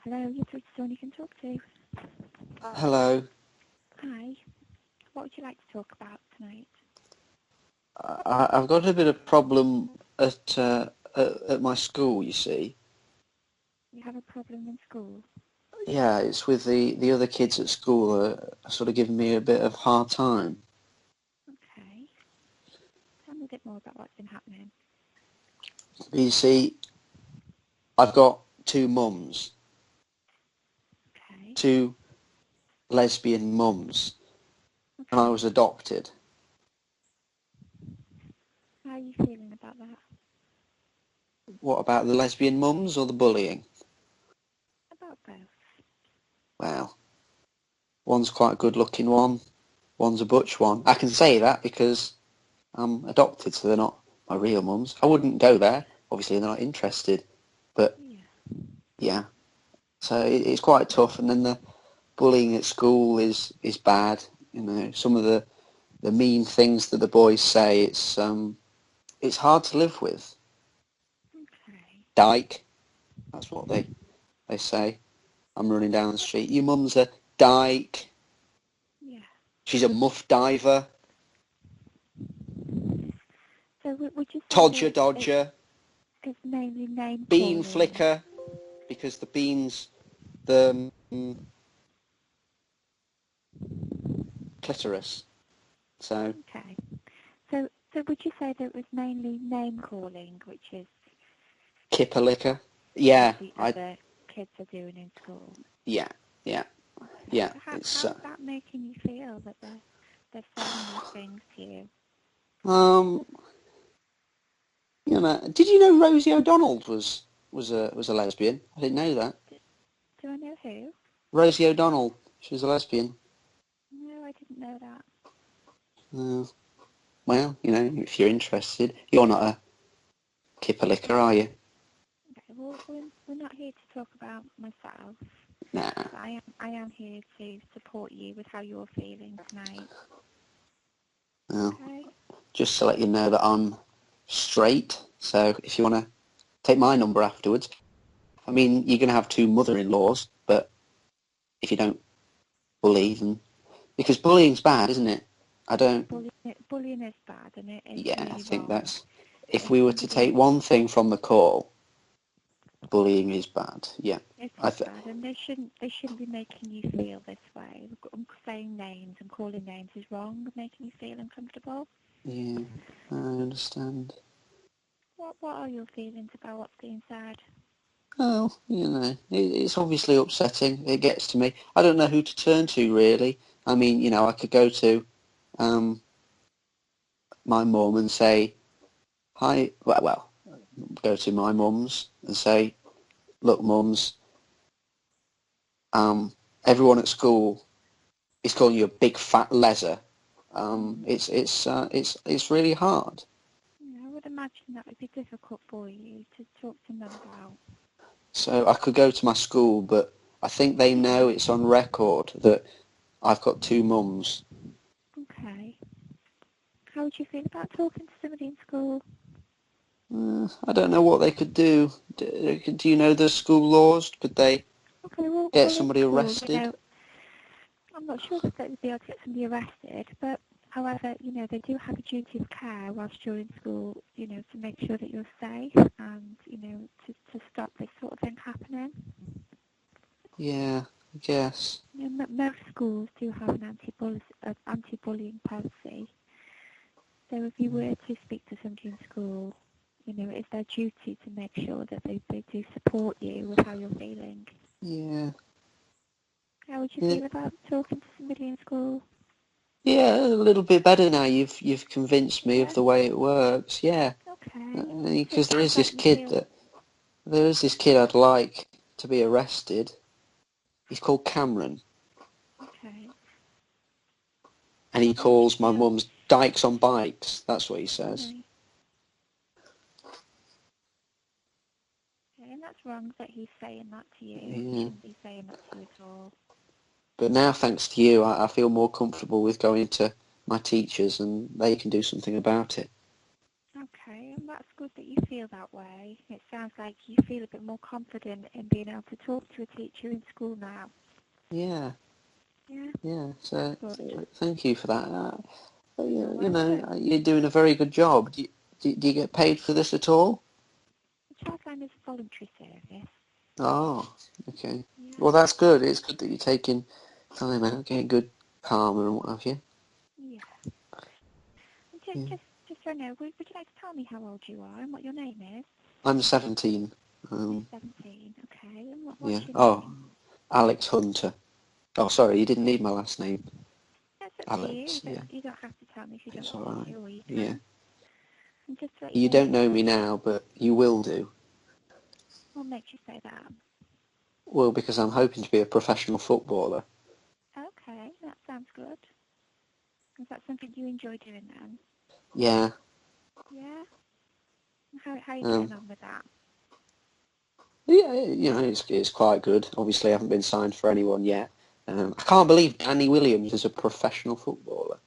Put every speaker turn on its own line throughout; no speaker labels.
Hello, you're through to someone you can talk to.
Hello.
Hi. What would you like to talk about tonight?
I've got a bit of problem at my school, you see.
You have a problem in school?
Yeah, it's with the other kids at school are sort of giving me a bit of hard time.
Okay. Tell me a bit more about what's been happening.
You see, I've got two mums,
Okay.
two lesbian mums, and
Okay.
I was adopted.
How are you feeling about that?
What about the lesbian mums or the bullying?
About both.
Well, one's quite a good-looking one, one's a butch one. I can say that because I'm adopted, so they're not my real mums. I wouldn't go there. Obviously, they're not interested. But,
Yeah.
yeah. So it's quite tough. And then the bullying at school is bad. You know, some of the mean things that the boys say, it's hard to live with.
Okay.
Dyke, that's what they say. I'm running down the street. Your mum's a dyke.
Yeah.
She's a muff diver.
So would you say
Todger
that
dodger.
it's mainly name
Bean
calling?
flicker. Because the beans, the clitoris. So
Okay. So would you say that it was mainly name calling, which is
kipper licker.
what
Yeah,
the other kids are doing in school?
yeah.
Okay. So
It's
how's that making you feel that they're saying these things to you?
um, you know. Did you know Rosie O'Donnell was a lesbian? I didn't know that.
Do I know who?
Rosie O'Donnell, she was a lesbian.
No, I didn't know that.
Uh, well, you know, if you're interested, you're not a kipper licker, are you?
Okay, well, we're not here to talk about myself.
Nah.
I am here to support you with how you're feeling tonight.
Well,
Okay?
just to let you know that I'm straight. So if you want to take my number afterwards, I mean, you're going to have two mother-in-laws, but if you don't bully, then because bullying's bad, isn't it? I don't.
Bullying is bad, and it's
Yeah, I
really
think
wrong.
that's. If
If
we were to
somebody
take one thing from the call, bullying is bad. Yeah,
It
I
is
th-
bad, and they shouldn't be making you feel this way. Saying names and calling names is wrong, making you feel uncomfortable.
Yeah, I understand.
What are your feelings about what's being said?
Oh, you know, it's obviously upsetting. It gets to me. I don't know who to turn to, really. I mean, you know, I could go to um, my mum and say, hi, go to my mum's and say, look, mums, everyone at school is calling you a big fat leser. It's really hard.
I would imagine that would be difficult for you to talk to them about.
So I could go to my school, but I think they know it's on record that I've got two mums.
Okay. How would you feel about talking to somebody in school?
I don't know what they could do. Do you know the school laws? Could they
Okay,
get
well in
somebody
school,
arrested?
I'm not sure if they'd be able to get somebody arrested, but however, they do have a duty of care whilst you're in school, to make sure that you're safe and, to stop this sort of thing happening.
Yeah, I guess.
Most schools do have an anti-bullying policy. So if you were to speak to somebody in school, it's their duty to make sure that they do support you with how you're feeling.
Yeah.
How would you
Yeah,
feel about talking to somebody in school?
yeah, a little bit better now. You've convinced me of
Yeah.
the way it works. Yeah,
Okay. So it
because
sounds like you feel.
there is this kid I'd like to be arrested. He's called Cameron,
Okay.
and he
How would you
calls my
feel?
mum's dykes on bikes. That's what he says.
Okay. Okay, and that's wrong that he's saying that to you. He
Yeah.
shouldn't be saying that to you at all.
But now, thanks to you, I feel more comfortable with going to my teachers, and they can do something about it.
Okay, and that's good that you feel that way. It sounds like you feel a bit more confident in being able to talk to a teacher in school now.
Yeah,
Yeah,
yeah.
that's
So
good.
thank you for that.
You're
You know,
welcome.
you're doing a very good job. Do you get paid for this at all?
Childline is a voluntary service.
Oh, okay.
Yeah,
Well, that's good. It's good that you're taking time out, getting good karma and what have you.
yeah. And
Yeah.
just so I know, would you like to tell me how old you are and what your name is?
I'm 17.
You're 17, okay. And
Yeah.
what's your
Oh,
name?
Alex Hunter. Oh, sorry, you didn't need my last name.
That's up to you.
Alex, yeah.
You don't have to tell me if you don't
It's
want me
alright.
to, or you
Yeah.
can. And just to let you
You
know,
don't know me now, but you will do.
what makes you say that?
Well, because I'm hoping to be a professional footballer.
Okay, that sounds good. Is that something you enjoy doing then?
Yeah.
Yeah? How are you
Um,
getting on with that?
yeah, you know, it's quite good. Obviously, I haven't been signed for anyone yet. I can't believe Danny Williams is a professional footballer.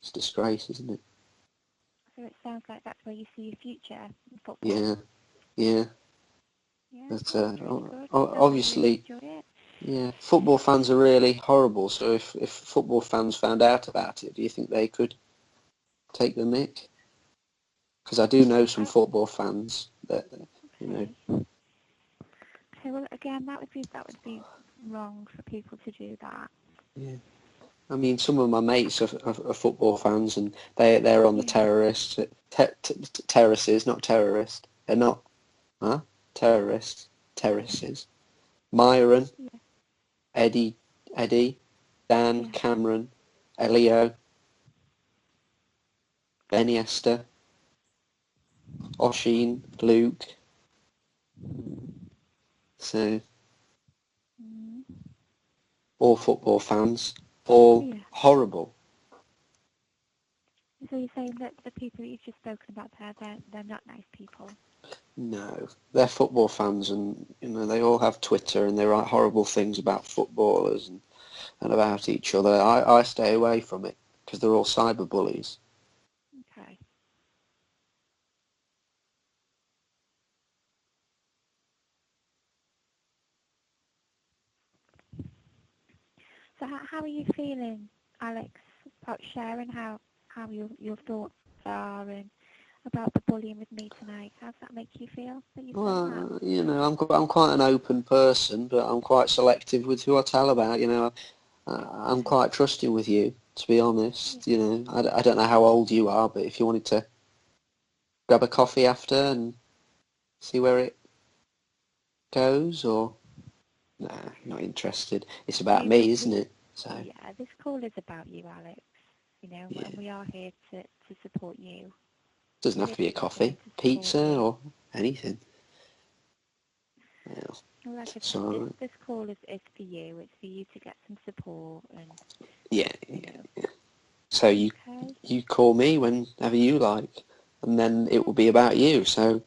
It's a disgrace, isn't it?
So it sounds like that's where you see your future in football.
Yeah, yeah.
Yeah,
But
well, that's really good. It sounds like you really
obviously,
enjoy it.
yeah, football fans are really horrible. So if football fans found out about it, do you think they could take the mick? Because I do know some
Oh,
football fans that, you know,
okay. Okay, well, again, that would be wrong for people to do that.
yeah. I mean, some of my mates are football fans, and they're on the
Yeah,
terraces, not terrorist. They're not, huh? Terrorists, terraces. Myron,
yeah,
Eddie, Eddie, Dan,
yeah.
Cameron, Elio, Benny Esther, Oshin, Luke. So
Mm.
all football fans, all
Yeah.
horrible.
So you're saying that the people that you've just spoken about there, they're not nice people?
No, they're football fans, and you know they all have Twitter, and they write horrible things about footballers and about each other. I stay away from it because they're all cyber bullies.
Okay. So how are you feeling, Alex, about sharing how your thoughts are and about the bullying with me tonight? How does that make you feel that you've done that?
Well, you know, I'm quite an open person, but I'm quite selective with who I tell about. You know, I'm
Okay.
quite trusting with you, to be
Yeah.
honest. You know, I don't know how old you are, but if you wanted to grab a coffee after and see where it goes, or nah, not interested. It's about
See, this
me,
this
isn't it? So
yeah, this call is about you, Alex. You know,
yeah,
and we are here to support you.
doesn't have
Here
to be a
here
coffee,
to support
pizza,
you.
or anything. Yeah,
Well, like I said, this
so
this call is for you. It's for you to get some support and
yeah,
you
yeah.
know.
So
Okay.
you call me whenever you like, and then it
Yeah.
will be about you. So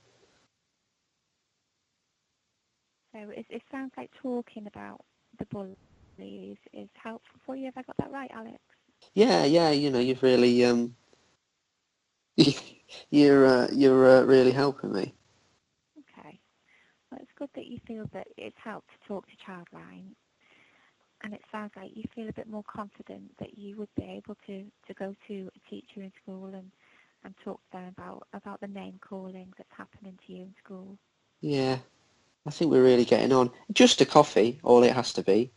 So it sounds like talking about the bullies is helpful for you. Have I got that right, Alex?
yeah, yeah. You know, you've really you're really helping me.
Okay. Well, it's good that you feel that it's helped to talk to Childline, and it sounds like you feel a bit more confident that you would be able to go to a teacher in school and talk to them about the name calling that's happening to you in school.
Yeah, I think we're really getting on. Just a coffee, all it has to be.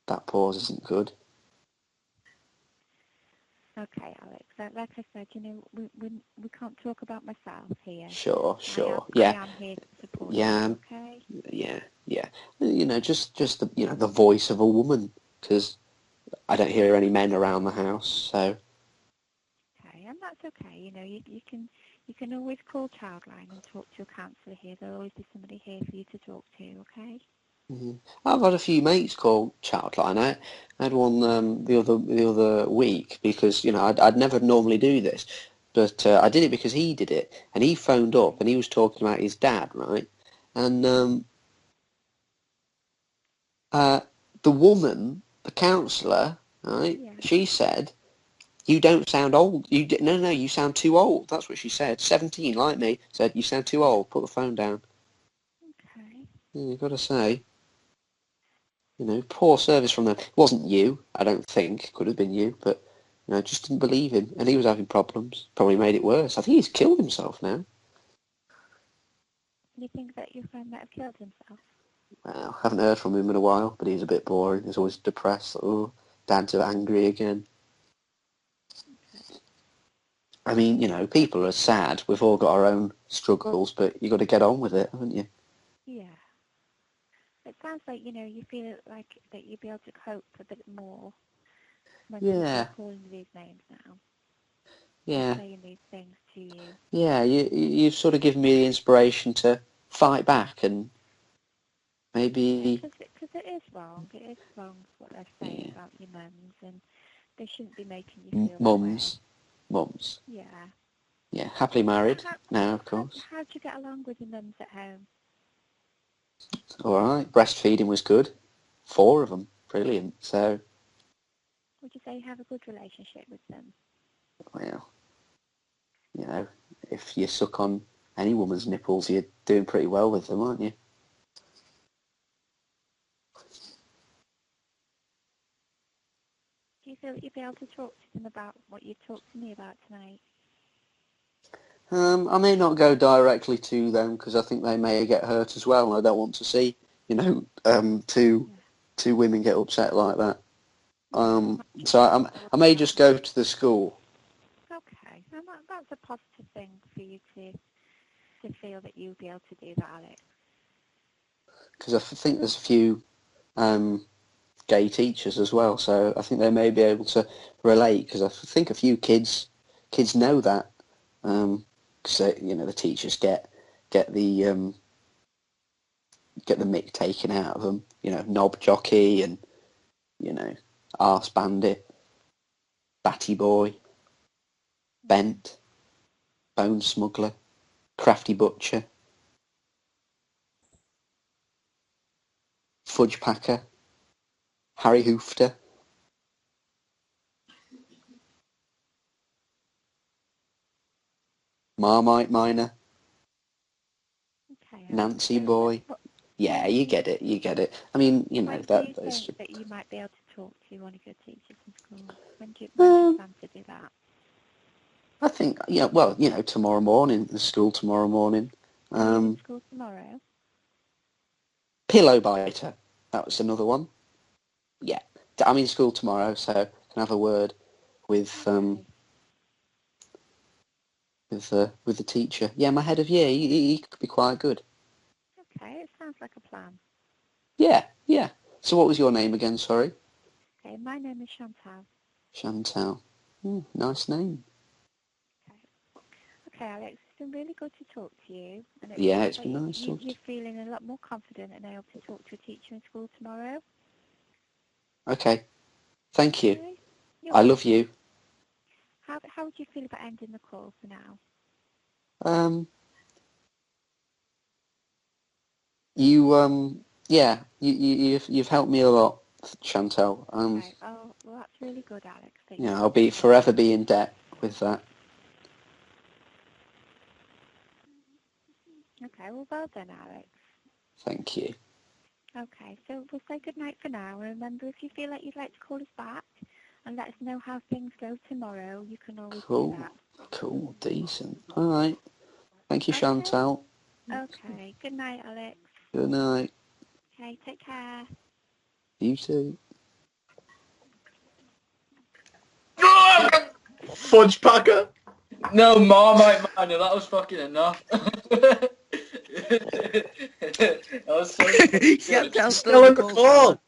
That pause isn't good.
Okay, Alex. Like I said, you know, we can't talk about myself here.
Sure,
I am
sure.
I
Yeah,
am here to support
yeah,
you. Okay.
yeah, yeah. You know, just the the voice of a woman, because I don't hear any men around the house. So
Okay, and that's okay. You know, you can always call Childline and talk to your counsellor here. There'll always be somebody here for you to talk to. Okay.
mhm. I've had a few mates called Childline. I had one the other week because you know I'd never normally do this, but I did it because he did it, and he phoned up
Okay.
and he was talking about his dad, right? And
Yeah.
The woman, the counsellor, right?
Yeah.
She said, "You don't sound old. No, you sound too old." That's what she said. 17, like me, said, "You sound too old. Put the phone down."
Okay.
Yeah, you've got to say, poor service from them. It wasn't you, I don't think. Could have been you, but just didn't believe him, and he was having problems. Probably made it worse. I think he's killed himself now.
You think that your friend might have killed himself?
Well, haven't heard from him in a while, but he's a bit boring. He's always depressed. Oh, Dad's angry again.
Okay.
I mean, people are sad. We've all got our own struggles, but you've got to get on with it, haven't you?
Yeah. It sounds like, you feel like that you'd be able to cope a bit more when people are
Yeah,
calling you these names now. Or
yeah,
saying these things to you.
yeah. You've sort of given me the inspiration to fight back and
Yeah,
maybe,
because it is wrong. It is wrong what they're saying
yeah,
about your mums, and they shouldn't be making you feel that way.
mums.
Yeah.
Yeah, happily married now, of course.
How'd you get along with your mums at home?
All right, breastfeeding was good. 4 of them, brilliant. So,
Would you say you have a good relationship with them?
well, you know, if you suck on any woman's nipples, you're doing pretty well with them, aren't you?
Do you feel that you'd be able to talk to them about what you talked to me about tonight?
I may not go directly to them because I think they may get hurt as well, and I don't want to see, two
Yeah.
women get upset like that.
Yeah.
So I may just go to the school.
Okay. And that's a positive thing for you to feel that you'll be able to do that, Alex.
Because I think there's a few gay teachers as well, so I think they may be able to relate. Because I think a few kids know that, because the teachers get the get the mick taken out of them. Knob jockey and arse bandit, batty boy, bent, bone smuggler, crafty butcher, fudge packer, Harry Hoofter, Marmite miner,
Okay, Alex.
Nancy
So
boy. Yeah,
when
you
do you
get it. You get it. I mean,
when do you
that's.
think that you might be able to talk to one of your teachers in school? When do you
Um,
plan to do that?
I think well, tomorrow morning, the school tomorrow morning.
Are you in
Um,
school tomorrow?
Pillow biter. That was another one. Yeah, I'm in school tomorrow, so I can have a word with
Okay.
with the teacher. Yeah, my head of year. He could be quite good.
Okay, it sounds like a plan.
Yeah, yeah. So what was your name again? Sorry,
Okay, my name is Chantal.
Chantal. Nice name.
Okay. Okay, Alex, it's been really good to talk to you, and it
Yeah,
sounds
it's
like
been nice
you're
talking.
feeling a lot more confident and able to talk to a teacher in school tomorrow.
Okay, thank you.
Okay, you're
I love
welcome.
you.
How would you feel about ending the call for now?
Um, you yeah, you've helped me a lot, Chantal.
Okay. Oh, well, that's really good, Alex, that you
I'll
feel
be
that way.
forever be in debt with that.
Okay, well done, Alex.
Thank you.
Okay, so we'll say goodnight for now. And remember, if you feel like you'd like to call us back and let us know how things go tomorrow, you can always do
Cool,
that.
cool, decent. All right. Thank you,
Okay?
Chantal.
Okay. Good night, Alex.
Good night.
Okay, take care.
You too.
Fudge packer. No, Marmite Miner. That was fucking enough. That was so fucking good.
Chantal's
Still in the
call,
call.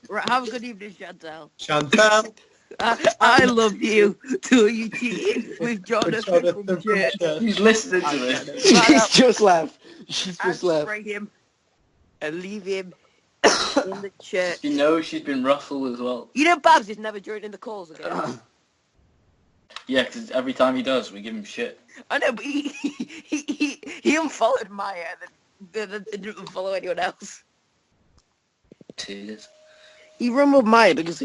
Right, have a good evening, Chantal.
Chantal.
I love you. Too, you cheating with Jonathan from church.
She's listening to
I'm
this.
gonna
She's just left. She's just left.
spray him and leave him in the church.
She knows she's been ruffled as well.
Babs is never joining the calls again.
Yeah, because every time he does, we give him shit.
I know, but he unfollowed Maya and didn't follow anyone else.
Tears.
He rumbled Maya because